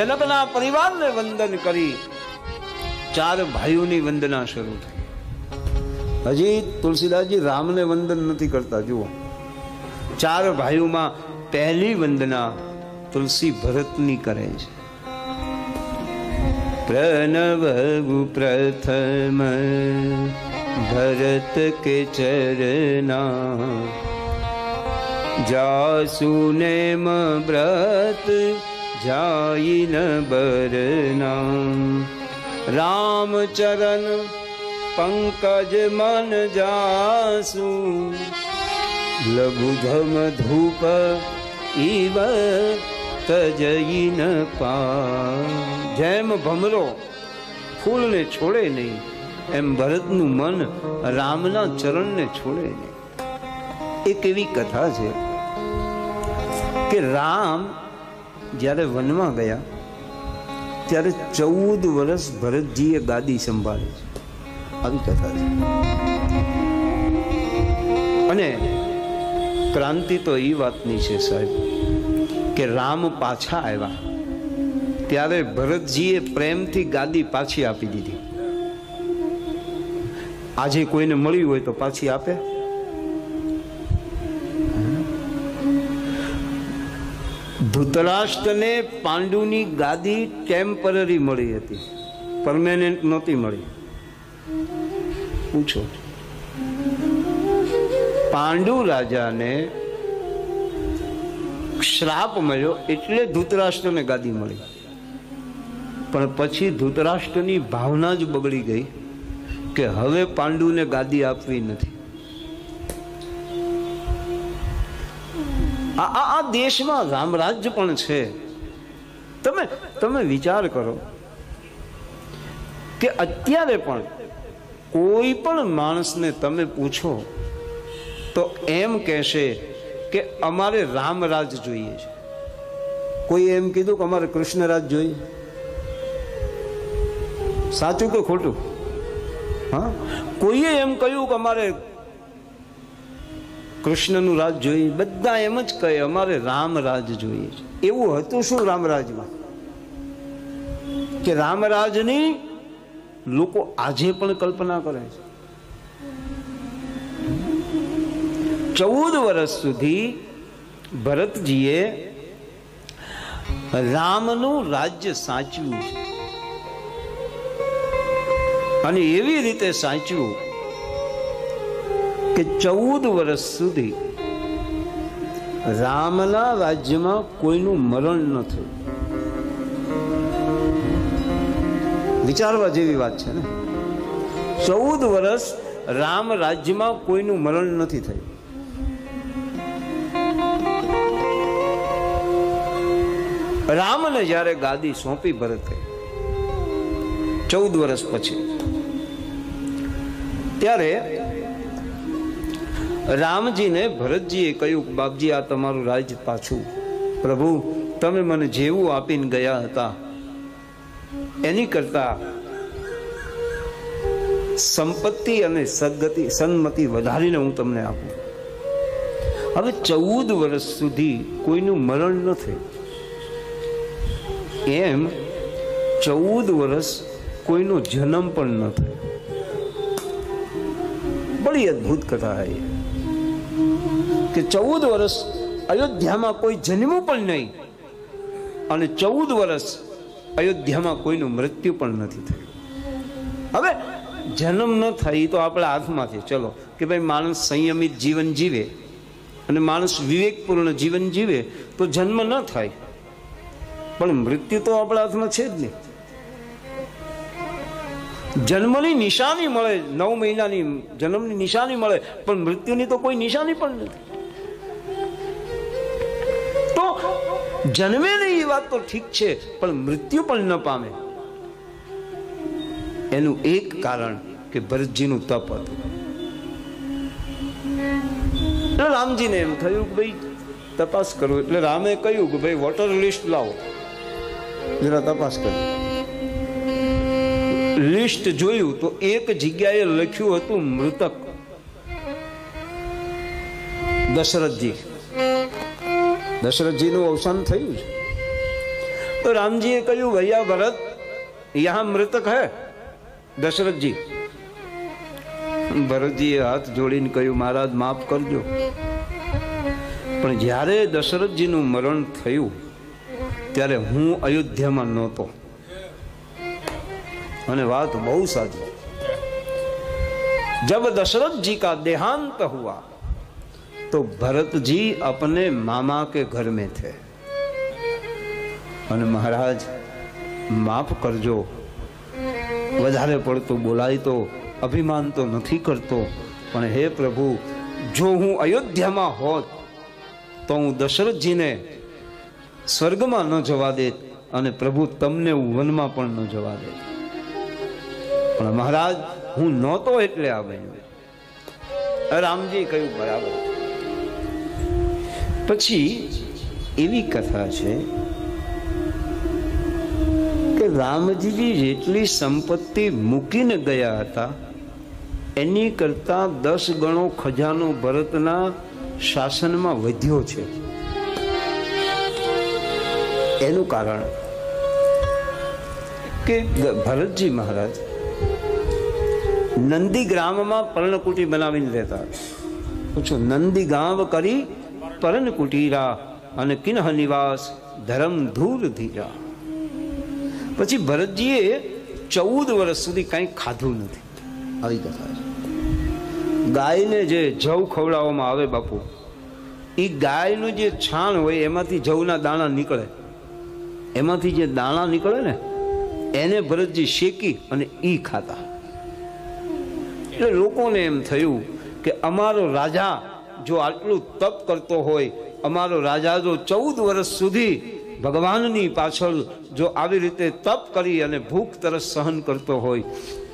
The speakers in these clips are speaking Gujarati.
જનકના પરિવારને વંદન કરી 4 ભાઈઓની વંદના શરૂ થઈ. હજી તુલસીદાસજી રામને વંદન નથી કરતા. જુઓ, 4 ભાઈઓમાં પહેલી વંદના તુલસી ભરતની કરે છે. प्रणव प्रथम भरत के चरना जासु नेम व्रत जाई न बरना राम चरण पंकज मन जासु लघुधम धूप इव तजई न पा. જેમ ભમરો ફૂલને છોડે નહીં એમ ભરતનું મન રામના ચરણને છોડે નહીં. એક એવી કથા છે કે રામ જ્યારે વનમાં ગયા ત્યારે 14 વર્ષ ભરતજીએ ગાદી સંભાળી છે. આવી કથા છે. અને ક્રાંતિ તો એ વાતની છે સાહેબ કે રામ પાછા આવ્યા ત્યારે ભરતજીએ પ્રેમથી ગાદી પાછી આપી દીધી. આજે કોઈને મળી હોય તો પાછી આપે? ધૃતરાષ્ટ્રને પાંડુની ગાદી ટેમ્પરરી મળી હતી, પરમેનન્ટ નહોતી મળી. પૂછો, પાંડુ રાજાને શ્રાપ મળ્યો એટલે ધૃતરાષ્ટ્રને ગાદી મળી. પણ પછી ધૃતરાષ્ટ્રની ભાવના જ બગડી ગઈ કે હવે પાંડુને ગાદી આપવી નથી. આ દેશમાં રામરાજ્ય પણ છે. તમે વિચાર કરો કે અત્યારે પણ કોઈ પણ માણસને તમે પૂછો તો એમ કહેશે કે અમારે રામરાજ જોઈએ છે. કોઈ એમ કીધું કે અમારે કૃષ્ણરાજ જોઈએ? સાચું કે ખોટું? હા, કોઈએ એમ કહ્યું કે અમારે કૃષ્ણનું રાજ જોઈએ? બધા એમ જ કહે અમારે રામરાજ જોઈએ છે. એવું હતું શું રામરાજમાં કે રામરાજની લોકો આજે પણ કલ્પના કરે છે. 14 વર્ષ સુધી ભરતજીએ રામનું રાજ્ય સાચવ્યું છે. અને એવી રીતે સાચવ્યું કે 14 વર્ષ સુધી રામના રાજ્યમાં કોઈનું મરણ ન થયું. વિચારવા જેવી વાત છે ને. 14 વર્ષ રામ રાજ્યમાં કોઈનું મરણ નથી થયું. રામને જ્યારે ગાદી સોંપી ભરતે 14 વર્ષ પછી, ત્યારે રામજીને ભરતજીએ કહ્યું કે બાપજી આ તમારું રાજ્ય પાછું. પ્રભુ તમે મને જેવું આપીને ગયા હતા એની કરતા સંપત્તિ અને સન્મતિ વધારીને હું તમને આપું. હવે 14 વર્ષ સુધી કોઈનું મરણ ન થયું. એમ 14 વર્ષ કોઈનો જન્મ પણ ન થયો. બડી અદ્ભુત કથા है કે 14 વર્ષ અયોધ્યામાં કોઈ જન્મ્યું પણ નહીં અને 14 વર્ષ અયોધ્યામાં કોઈનું મૃત્યુ પણ નથી થયું. હવે જન્મ ન થાય તો આપણા હાથમાં છે. ચલો કે ભાઈ માણસ સંયમિત જીવન જીવે અને માણસ વિવેકપૂર્ણ જીવન જીવે તો જન્મ ન થાય, પણ મૃત્યુ તો આપણા હાથમાં છે જ નહીં. જન્મની નિશાની મળે, 9 મહિનાની જન્મની નિશાની મળે, પણ મૃત્યુની તો કોઈ નિશાની પણ નથી. તો જન્મે નહીં એ વાત તો ઠીક છે, પણ મૃત્યુ પણ ન પામે એનું એક કારણ કે ભરતજીનું તપ હતું. રામજીને એમ થયું કે ભાઈ તપાસ કરો. એટલે રામે કહ્યું કે ભાઈ વોટર લિસ્ટ લાવો, જરા તપાસ કરી. લિસ્ટ જોયું તો એક જગ્યાએ લખ્યું હતું મૃતક દશરથજીનું અવસાન થયું છે. તો રામજીએ કહ્યું ભૈયા ભરત યહાં મૃતક હૈ દશરથજી. ભરતજીએ હાથ જોડીને કહ્યું મહારાજ માફ કરજો. પણ જ્યારે દશરથજીનું મરણ થયું ત્યારે હું અયોધ્યામાં નહોતો. અને વાત બહુ સાચી. जब दशरथ जी का देहांत हुआ तो भरत जी अपने मामा के घर में थे. અને મહારાજ માફ કરજો, વધારે પડતું બોલાય તો અભિમાન તો નથી કરતો, પણ હે પ્રભુ જો હું અયોધ્યામાં હોત તો હું દશરથજીને સ્વર્ગમાં ન જવા દેત અને પ્રભુ તમને વનમાં પણ ન જવા દેત. પણ મહારાજ હું નહોતો એટલે આ બન્યું. રામજી કહ્યું બરાબર. પછી એવી કથા છે કે રામજી જેટલી સંપત્તિ મૂકીને ગયા હતા એની કરતા 10 ગણો ખજાનો ભરતના શાસનમાં વધ્યો છે. એનું કારણ કે ભરતજી મહારાજ નંદી ગ્રામમાં પર્ણકુટી બનાવીને રહેતા. પૂછો નંદી ગામ કરી પર્ણકુટીરા અને કિન્હ નિવાસ ધરમ ધૂર ધીરા. પછી ભરતજીએ 14 વર્ષ સુધી કંઈ ખાધું નથી. આવી કથા છે. ગાયને જે જવ ખવડાવવામાં આવે બાપુ, એ ગાયનું જે છાણ હોય એમાંથી જવના દાણા નીકળે, એમાંથી જે દાણા નીકળે ને એને ભરતજી શેકી અને ઈ ખાતા. એટલે લોકોને એમ થયું કે અમારો રાજા જો આટલું તપ કરતો હોય, અમારો રાજા જો 14 વર્ષ સુધી ભગવાનની પાછળ જો આવી રીતે તપ કરી અને ભૂખ તરસ સહન કરતો હોય,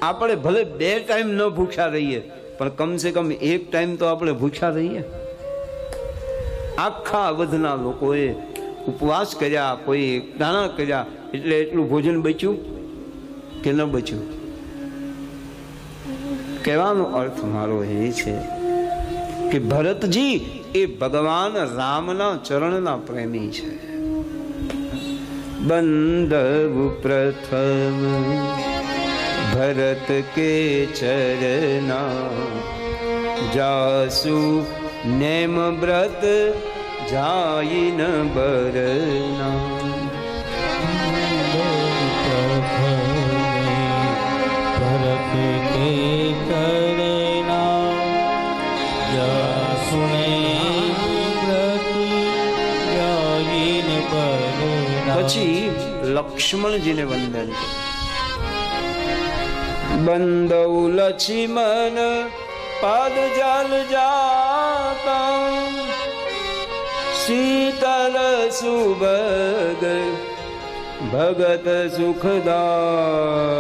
આપણે ભલે 2 ટાઈમ ન ભૂખ્યા રહીએ પણ કમસે કમ 1 ટાઈમ તો આપણે ભૂખ્યા રહીએ. આખા અવધના લોકોએ ઉપવાસ કર્યા, કોઈ એકટાણા કર્યા, એટલે એટલું ભોજન બચ્યું કે ન બચ્યું. કહેવાનો અર્થ મારો એ છે કે ભરતજી એ ભગવાન રામના ચરણના પ્રેમી છે. બંધવ પ્રથમ ભરત કે ચરણા જાસુ નેમ વ્રત જાઈન બરના. ભરત કે ચરણા જાસુ નેમ વ્રત જાઈન બરના. પછી લક્ષ્મણજીને વંદન કર્યું. બંદૌ લક્ષ્મણ પાદ જાલ જાતા શીતલ સુભગ ભગત સુખદાય.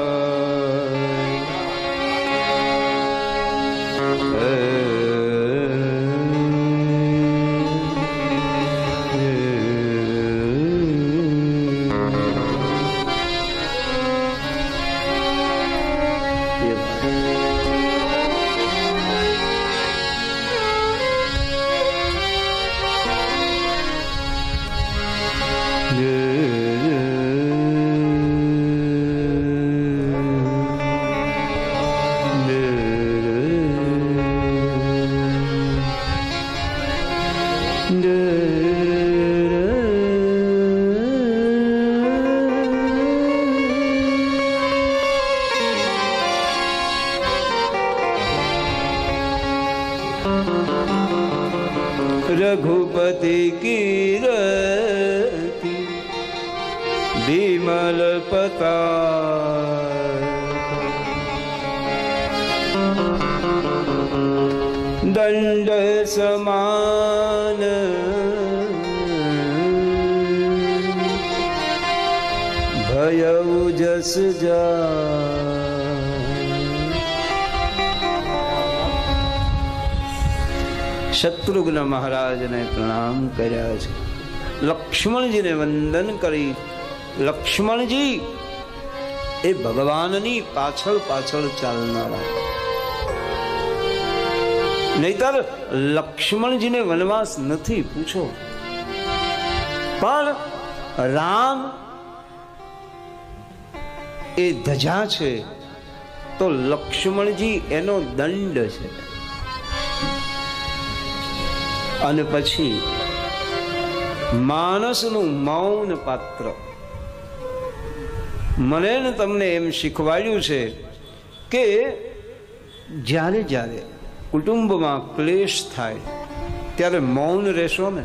रघुपति कीरति विमल पताका दंड समान भयउ जस जा. શત્રુઘ્ન મહારાજને પ્રણામ કર્યા છે. લક્ષ્મણજીને વંદન કરી. લક્ષ્મણજી એ ભગવાનની પાછળ પાછળ ચાલનારા, નહીતર લક્ષ્મણજીને વનવાસ નથી પૂછો. પણ રામ એ ધજા છે તો લક્ષ્મણજી એનો દંડ છે. અને પછી માણસનું મૌન પાત્ર. મને ને તમને એમ શીખવાડ્યું છે કે જ્યારે જ્યારે કુટુંબમાં ક્લેશ થાય ત્યારે મૌન રહેશો ને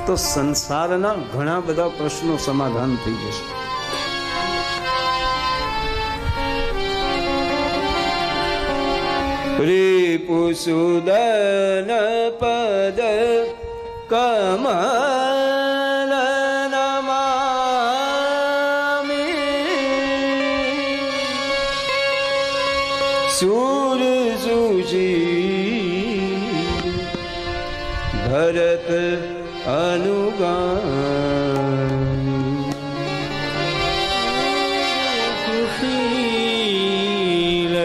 તો સંસારના ઘણા બધા પ્રશ્નો સમાધાન થઈ જશે. રીપુસુદન પદ કમલ નમામિ સૂરજુજી ભરત અનુગામી સુશીલ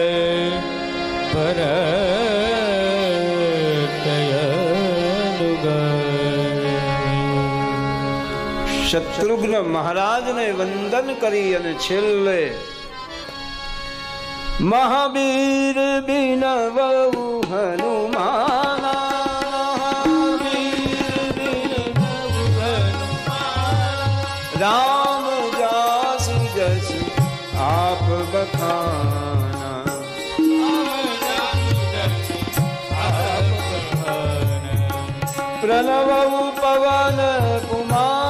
શત્રુઘ્ન મહારાજને વંદન કરી અને છેલ્લે મહાવીર બિનવ હનુમાન રામ જાસ જસ આપ બખાના પ્રણવ પવન કુમાર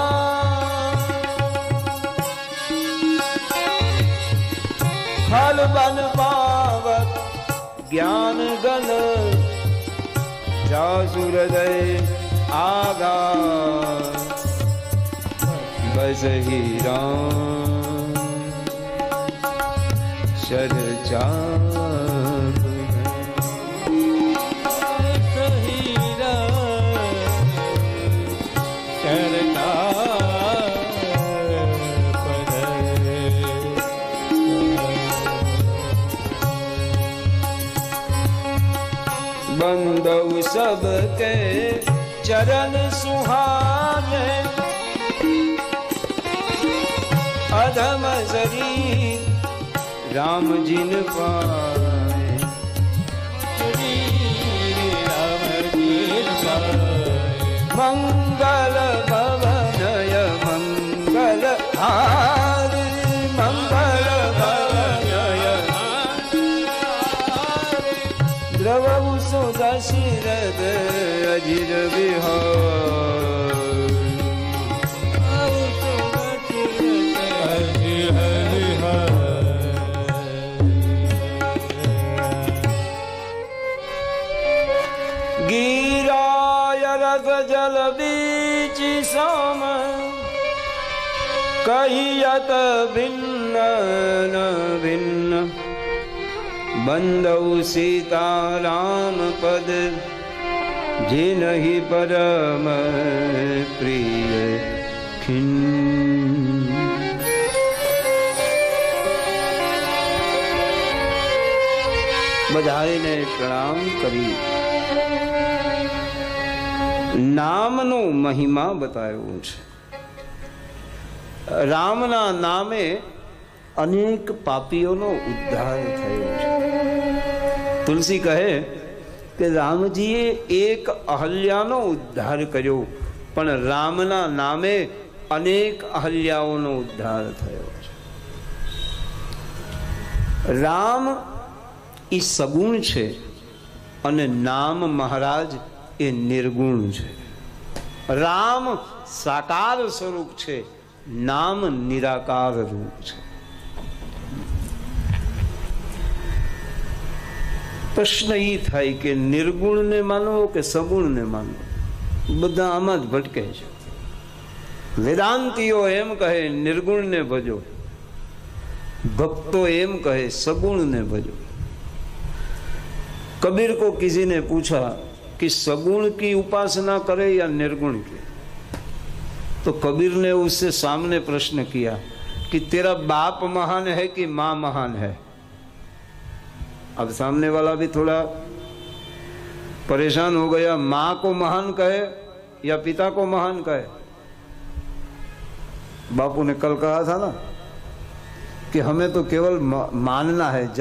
ફલ બન પાવત જ્ઞાન ગન જાસુ હૃદય આગા બસ હી રામ ચર્ચા बंदव सबके चरण सुहाने अधम शरीर राम जिन पाए मंगल भवनय मंगल हारी मंगल भवनय द्रवहु दशरथ अजिर विहार गिराय रग जल बीच सम कहियत भिन्न न भिन्न बंदौ सीताराम पद जिनहि परम प्रिय खिन्न. બધાને પ્રણામ કરી નામનો મહિમા બતાવ્યો છે. રામના નામે અનેક પાપીઓનો ઉદ્ધાર થયો છે. તુલસી કહે કે રામજીએ એક અહલ્યાનો ઉદ્ધાર કર્યો, પણ રામના નામે અનેક અહલ્યાઓનો ઉદ્ધાર થયો છે. રામ એ સગુણ છે અને નામ મહારાજ એ નિર્ગુણ છે. રામ સાકાર સ્વરૂપ છે, નામ નિરાકાર રૂપ છે. પ્રશ્ન એ થાય કે નિર્ગુણને માનવો કે સગુણને માનવો? બધા આમાં જ ભટકે છે. વેદાંતિઓ એમ કહે નિર્ગુણને ભજો, ભક્તો એમ કહે सगुण भजो। कबीर को किसी ने पूछा कि सगुण की उपासना करे या निर्गुण की, तो कबीर ने उससे सामने प्रश्न किया कि तेरा बाप महान है कि माँ महान है। अब सामने वाला भी थोड़ा परेशान हो गया, माँ को महान कहे या पिता को महान कहे। बापू ने कल कहा था ना कि हमें तो केवल मानना है।